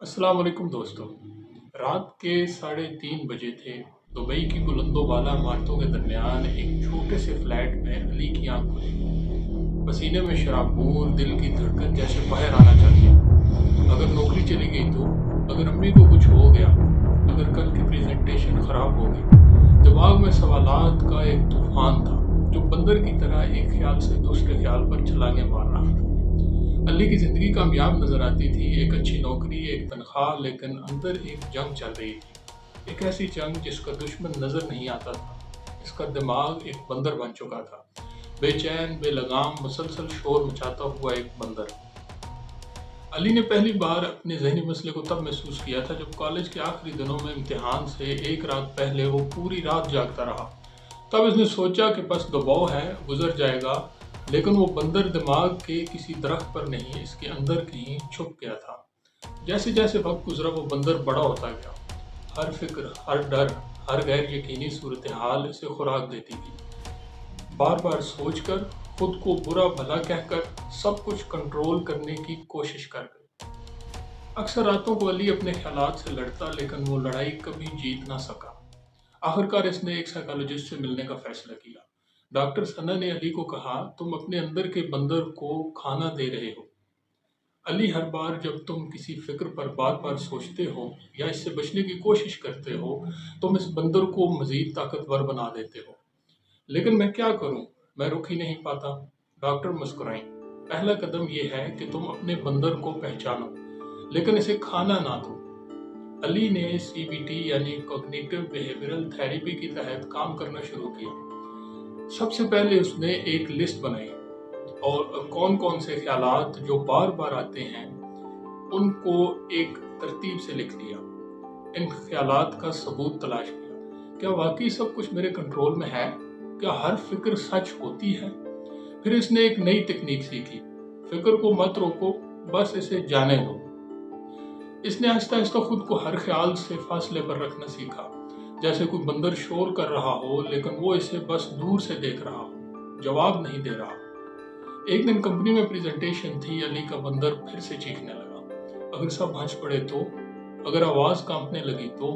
अस्सलाम वालेकुम दोस्तों। रात के 3:30 बजे थे। दुबई की बुलंदो बाला इमारतों के दरमियान एक छोटे से फ्लैट में अली की आंख खुली। पसीने में शराबूर, दिल की धड़कन जैसे बाहर आना चाहिए। अगर नौकरी चली गई तो, अगर अम्मी को कुछ हो गया, अगर कल की प्रेजेंटेशन खराब हो गई। दिमाग में सवालात का एक तूफान था जो बंदर की तरह एक ख्याल से दूसरे ख्याल पर छलांगे मार रहा था। अली की ज़िंदगी कामयाब नज़र आती थी, एक अच्छी नौकरी, एक तनख्वाह, लेकिन अंदर एक जंग चल रही थी। एक ऐसी जंग जिसका दुश्मन नज़र नहीं आता था। इसका दिमाग एक बंदर बन चुका था, बेचैन, बेलगाम, मुसलसल शोर मचाता हुआ एक बंदर। अली ने पहली बार अपने ज़हनी मसले को तब महसूस किया था जब कॉलेज के आखिरी दिनों में इम्तिहान से एक रात पहले वो पूरी रात जागता रहा। तब इसने सोचा कि बस दबाव है, गुजर जाएगा। लेकिन वो बंदर दिमाग के किसी दरख्त पर नहीं, इसके अंदर कहीं छुप गया था। जैसे जैसे वक्त गुजरा वो बंदर बड़ा होता गया। हर फिक्र, हर डर, हर गैर यकीनी सूरत हाल इसे खुराक देती थी। बार बार सोचकर, खुद को बुरा भला कहकर, सब कुछ कंट्रोल करने की कोशिश कर गई। अक्सर रातों को अली अपने ख्यालात से लड़ता, लेकिन वो लड़ाई कभी जीत ना सका। आखिरकार इसने एक साइकोलॉजिस्ट से मिलने का फैसला किया। डॉक्टर सना ने अली को कहा, तुम अपने अंदर के बंदर को खाना दे रहे हो। अली, हर बार जब तुम किसी फिक्र पर बार बार सोचते हो या इससे बचने की कोशिश करते हो, तुम इस बंदर को मजीद ताकतवर बना देते हो। लेकिन मैं क्या करूं? मैं रुक ही नहीं पाता। डॉक्टर मुस्कुराई। पहला कदम यह है कि तुम अपने बंदर को पहचानो, लेकिन इसे खाना ना दो। अली ने सीबीटी यानी कॉग्निटिव बिहेवियरल थेरेपी के तहत काम करना शुरू किया। सबसे पहले उसने एक लिस्ट बनाई और कौन कौन से ख्यालात जो बार बार आते हैं उनको एक तरतीब से लिख लिया। इन ख्यालात का सबूत तलाश किया। क्या वाकई सब कुछ मेरे कंट्रोल में है? क्या हर फिक्र सच होती है? फिर इसने एक नई तकनीक सीखी। फिक्र को मत रोको, बस इसे जाने दो। इसने आहिस्ता आहिस्ता खुद को हर ख्याल से फासले पर रखना सीखा। जैसे कोई बंदर शोर कर रहा हो, लेकिन वो इसे बस दूर से देख रहा हो, जवाब नहीं दे रहा। एक दिन कंपनी में प्रेजेंटेशन थी। अली का बंदर फिर से चीखने लगा। अगर सब हंस पड़े तो, अगर आवाज कांपने लगी तो।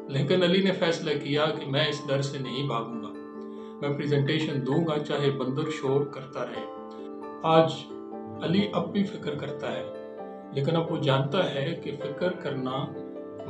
लेकिन अली ने फैसला किया कि मैं इस डर से नहीं भागूंगा। मैं प्रेजेंटेशन दूंगा, चाहे बंदर शोर करता रहे। आज अली अब भी फिक्र करता है, लेकिन अब वो जानता है कि फिक्र करना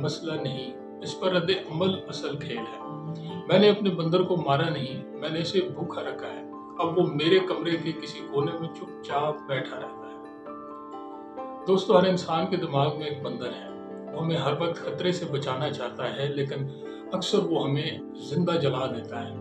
मसला नहीं, इस पर रद्द अमल असल खेल है। मैंने अपने बंदर को मारा नहीं, मैंने इसे भूखा रखा है। अब वो मेरे कमरे के किसी कोने में चुपचाप बैठा रहता है। दोस्तों, हर इंसान के दिमाग में एक बंदर है। वो हमें हर वक्त खतरे से बचाना चाहता है, लेकिन अक्सर वो हमें जिंदा जला देता है।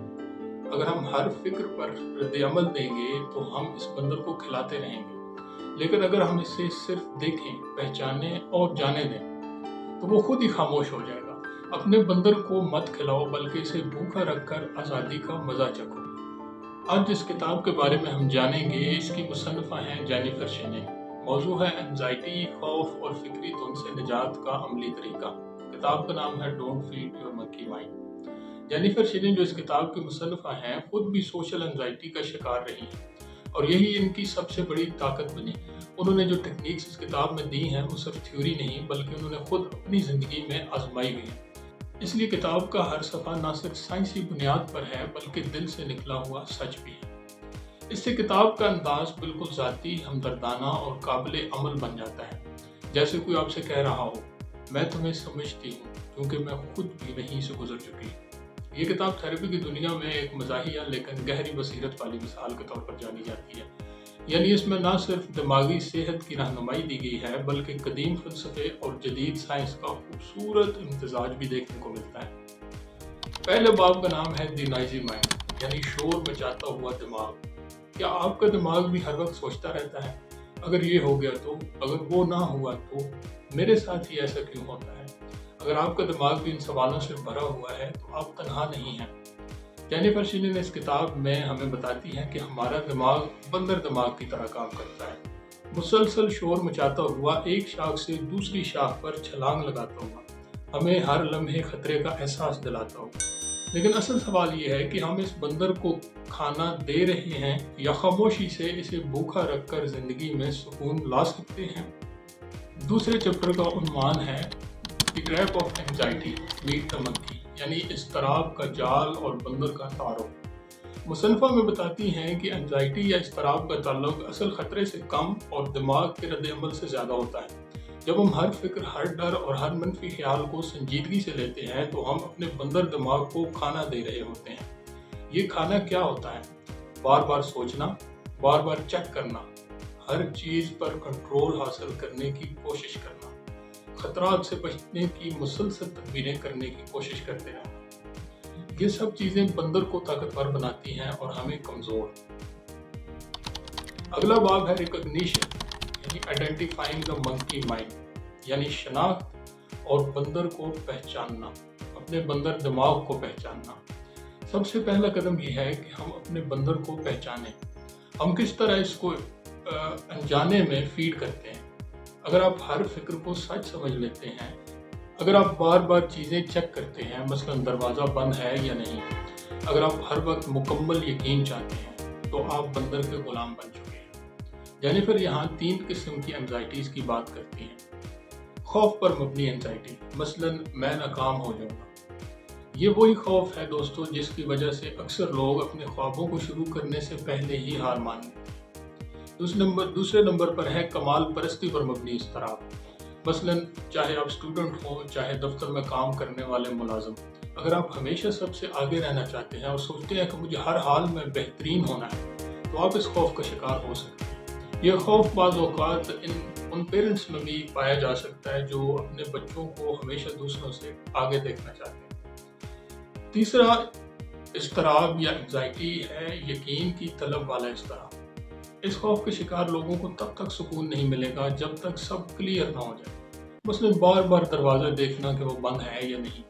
अगर हम हर फिक्र पर रद्द अमल देंगे तो हम इस बंदर को खिलाते रहेंगे। लेकिन अगर हम इसे सिर्फ देखें, पहचानें और जाने दें, तो वो खुद ही खामोश हो जाएगा। अपने बंदर को मत खिलाओ, बल्कि इसे भूखा रखकर आज़ादी का मजा चखो। आज जिस किताब के बारे में हम जानेंगे, इसकी मुसन्निफा हैं जेनिफर शिने। मौजू है एंजाइटी, खौफ और फिक्री धुंध से निजात का अमली तरीका। किताब का नाम है don't feed your monkey mind. Jennifer Shannon जो इस किताब की मुसन्निफा हैं, खुद भी सोशल एंजाइटी का शिकार रही हैं और यही इनकी सबसे बड़ी ताकत बनी। उन्होंने जो टेक्निक्स इस किताब में दी हैं वो सिर्फ थ्योरी नहीं, बल्कि उन्होंने खुद अपनी ज़िंदगी में आजमाई हुई है। इसलिए किताब का हर सफ़ा न सिर्फ साइंसी बुनियाद पर है, बल्कि दिल से निकला हुआ सच भी है। इससे किताब का अंदाज बिल्कुल ज़ाती, हमदर्दाना और काबिल अमल बन जाता है। जैसे कोई आपसे कह रहा हो, मैं तुम्हें समझती हूँ क्योंकि मैं खुद भी वहीं से गुजर चुकी हूँ। ये किताब थेरेपी की दुनिया में एक मज़ाहिया लेकिन गहरी बसीरत वाली मिसाल के तौर पर जानी जाती है। यानी इसमें ना सिर्फ दिमागी सेहत की रहनुमाई दी गई है, बल्कि कदीम फ़लसफ़े और जदीद साइंस का खूबसूरत इम्तिजाज भी देखने को मिलता है। पहले बाब का नाम है द नॉइज़ी माइंड, यानी शोर मचाता हुआ दिमाग। क्या आपका दिमाग भी हर वक्त सोचता रहता है, अगर ये हो गया तो, अगर वो ना हुआ तो, मेरे साथ ही ऐसा क्यों होता है? अगर आपका दिमाग भी इन सवालों से भरा हुआ है तो आप तन्हा नहीं हैं। जेनिफर शिने ने इस किताब में हमें बताती हैं कि हमारा दिमाग बंदर दिमाग की तरह काम करता है, मुसलसल शोर मचाता हुआ, एक शाख से दूसरी शाख पर छलांग लगाता हुआ, हमें हर लम्हे खतरे का एहसास दिलाता हुआ। लेकिन असल सवाल ये है कि हम इस बंदर को खाना दे रहे हैं या खामोशी से इसे भूखा रखकर ज़िंदगी में सुकून ला सकते हैं। दूसरे चैप्टर का उन्वान है the trap of anxiety meet the monkey, यानी इज़्तिराब का जाल और बंदर का तारुफ। मुसन्फ़ा में बताती हैं कि एंजाइटी या इज़्तिराब का ताल्लुक असल ख़तरे से कम और दिमाग के रद्द-ए-अमल से ज़्यादा होता है। जब हम हर फिक्र, हर डर और हर मनफी ख्याल को संजीदगी से लेते हैं तो हम अपने बंदर दिमाग को खाना दे रहे होते हैं। ये खाना क्या होता है? बार बार सोचना, बार बार चेक करना, हर चीज़ पर कंट्रोल हासिल करने की कोशिश करना, खतरात से बचने की मुसलसल तदबीरें करने की कोशिश करते रहना। ये सब चीज़ें बंदर को ताकतवर बनाती हैं और हमें कमज़ोर। अगला बाब है रिकॉग्निशन, यानी आइडेंटिफाइंग द मंकी माइंड, यानी शनाख्त और बंदर को पहचानना, अपने बंदर दिमाग को पहचानना। सबसे पहला कदम यह है कि हम अपने बंदर को पहचानें। हम किस तरह इसको अनजाने में फीड करते हैं। अगर आप हर फिक्र को सच समझ लेते हैं, अगर आप बार बार चीज़ें चेक करते हैं, मसलन दरवाज़ा बंद है या नहीं, अगर आप हर वक्त मुकम्मल यकीन चाहते हैं, तो आप बंदर के गुलाम बन चुके हैं। जेनिफर यहाँ 3 किस्म की एंजाइटीज़ की बात करती हैं। खौफ पर मबनी एंजाइटी, मसलन मैं नाकाम हो जाऊँगा। ये वही खौफ है दोस्तों जिसकी वजह से अक्सर लोग अपने ख्वाबों को शुरू करने से पहले ही हार मान लेते हैं। दूसरे नंबर पर है कमाल परस्ती पर मबनी इज़्तिराब, मसलन चाहे आप स्टूडेंट हो, चाहे दफ्तर में काम करने वाले मुलाजिम, अगर आप हमेशा सबसे आगे रहना चाहते हैं और सोचते हैं कि मुझे हर हाल में बेहतरीन होना है, तो आप इस खौफ का शिकार हो सकते हैं। यह खौफ बाज़ औक़ात उन पेरेंट्स में भी पाया जा सकता है जो अपने बच्चों को हमेशा दूसरों से आगे देखना चाहते हैं। तीसरा इज़्तिराब या एंजाइटी है यकीन की तलब वाला इज़्तिराब। इस खौफ के शिकार लोगों को तब तक सुकून नहीं मिलेगा जब तक सब क्लियर ना हो जाए। मसलन बार बार दरवाज़ा देखना कि वो बंद है या नहीं,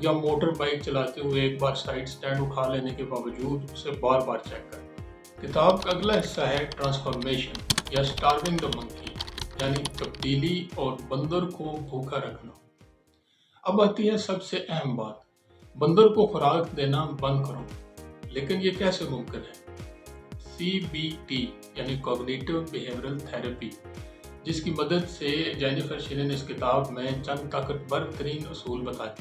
या मोटर बाइक चलाते हुए एक बार साइड स्टैंड उठा लेने के बावजूद उसे बार बार चेक करना। किताब का अगला हिस्सा है ट्रांसफॉर्मेशन या स्टार्विंग द मंकी, यानी तब्दीली और बंदर को भूखा रखना। अब आती है सबसे अहम बात, बंदर को खुराक देना बंद करो। लेकिन ये कैसे मुमकिन है? CBT यानी कॉग्निटिव बिहेवियरल थेरेपी, जिसकी मदद से जेनिफर शिरे ने इस किताब में चंद ताकतवर तरीन असूल बताए।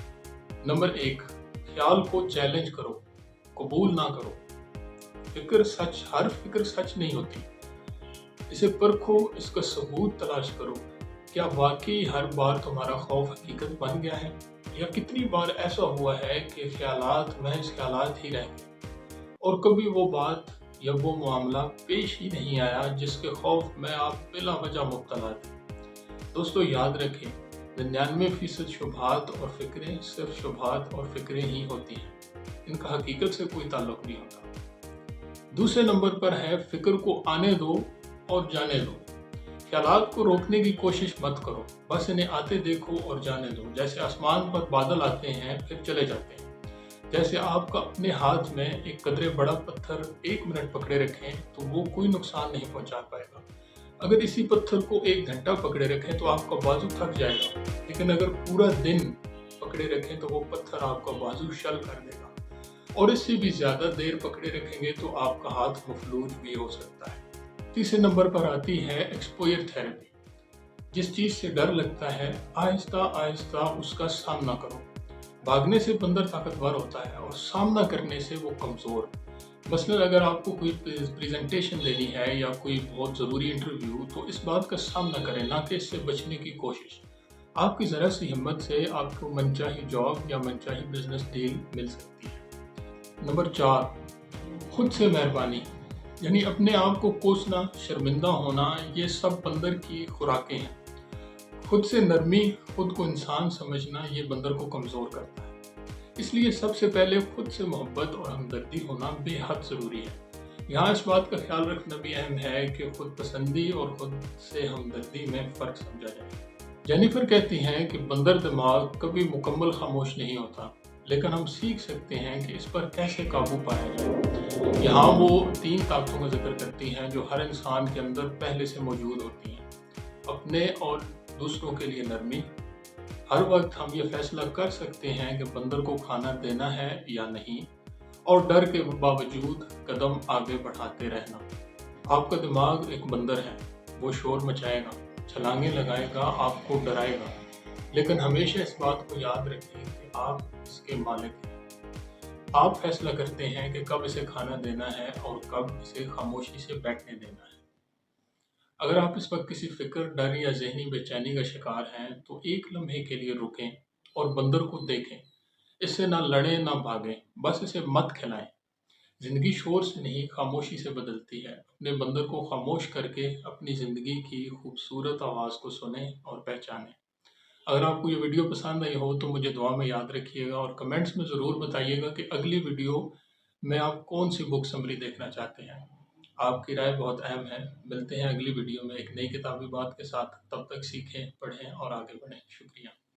नंबर 1, ख्याल को चैलेंज करो, कबूल ना करो। हर फिक्र सच नहीं होती। इसे परखो, इसका सबूत तलाश करो। क्या वाकई हर बार तुम्हारा खौफ हकीकत बन गया है, या कितनी बार ऐसा हुआ है कि ख्यालात महज ख्यालात ही रह गए और कभी वो बात या वो मामला पेश ही नहीं आया जिसके खौफ में आप बिला वजह मुब्तला थे। दोस्तों याद रखें, 99% शुबहात और फिक्रें सिर्फ शुबहात और फिक्रें ही होती हैं, इनका हकीकत से कोई ताल्लुक नहीं होता। दूसरे नंबर पर है फिक्र को आने दो और जाने दो। ख्यालात को रोकने की कोशिश मत करो, बस इन्हें आते देखो और जाने दो। जैसे आसमान पर बादल आते हैं फिर चले जाते हैं। जैसे आपका अपने हाथ में एक कदरे बड़ा पत्थर 1 मिनट पकड़े रखें तो वो कोई नुकसान नहीं पहुंचा पाएगा। अगर इसी पत्थर को 1 घंटा पकड़े रखें तो आपका बाजू थक जाएगा, लेकिन अगर पूरा दिन पकड़े रखें तो वो पत्थर आपका बाजू शल कर देगा, और इससे भी ज़्यादा देर पकड़े रखेंगे तो आपका हाथ मफलूज भी हो सकता है। तीसरे नंबर पर आती है एक्सपोजर थेरेपी। जिस चीज़ से डर लगता है आहिस्ता आहिस्ता उसका सामना करो। भागने से बंदर ताकतवर होता है और सामना करने से वो कमज़ोर। मसलन अगर आपको कोई प्रेजेंटेशन देनी है या कोई बहुत ज़रूरी इंटरव्यू, तो इस बात का सामना करें, ना कि इससे बचने की कोशिश। आपकी ज़रा सी हिम्मत से आपको मनचाही जॉब या मनचाही बिजनेस डील मिल सकती है। नंबर 4, खुद से मेहरबानी, यानी अपने आप को कोसना, शर्मिंदा होना, ये सब बंदर की खुराकें हैं। खुद से नरमी, खुद को इंसान समझना, ये बंदर को कमज़ोर करता है। इसलिए सबसे पहले खुद से मोहब्बत और हमदर्दी होना बेहद ज़रूरी है। यहाँ इस बात का ख्याल रखना भी अहम है कि खुद पसंदी और खुद से हमदर्दी में फ़र्क समझा जाए। जेनिफर कहती हैं कि बंदर दिमाग कभी मुकम्मल खामोश नहीं होता, लेकिन हम सीख सकते हैं कि इस पर कैसे काबू पाया जाए। यहाँ वो 3 ताकतों का जिक्र करती हैं जो हर इंसान के अंदर पहले से मौजूद होती हैं। अपने और दूसरों के लिए नरमी, हर वक्त हम ये फैसला कर सकते हैं कि बंदर को खाना देना है या नहीं, और डर के बावजूद कदम आगे बढ़ाते रहना। आपका दिमाग एक बंदर है, वो शोर मचाएगा, छलांगे लगाएगा, आपको डराएगा, लेकिन हमेशा इस बात को याद रखें कि आप इसके मालिक हैं। आप फैसला करते हैं कि कब इसे खाना देना है और कब इसे खामोशी से बैठने देना है। अगर आप इस वक्त किसी फिक्र, डर या ज़हनी बेचैनी का शिकार हैं, तो एक लम्हे के लिए रुकें और बंदर को देखें। इससे ना लड़ें ना भागें, बस इसे मत खिलाएं। ज़िंदगी शोर से नहीं, खामोशी से बदलती है। अपने बंदर को खामोश करके अपनी ज़िंदगी की खूबसूरत आवाज़ को सुनें और पहचानें। अगर आपको ये वीडियो पसंद आई हो तो मुझे दुआ में याद रखिएगा और कमेंट्स में ज़रूर बताइएगा कि अगली वीडियो में आप कौन सी बुक समरी देखना चाहते हैं। आपकी राय बहुत अहम है। मिलते हैं अगली वीडियो में एक नई किताबी बात के साथ। तब तक सीखें, पढ़ें और आगे बढ़ें। शुक्रिया।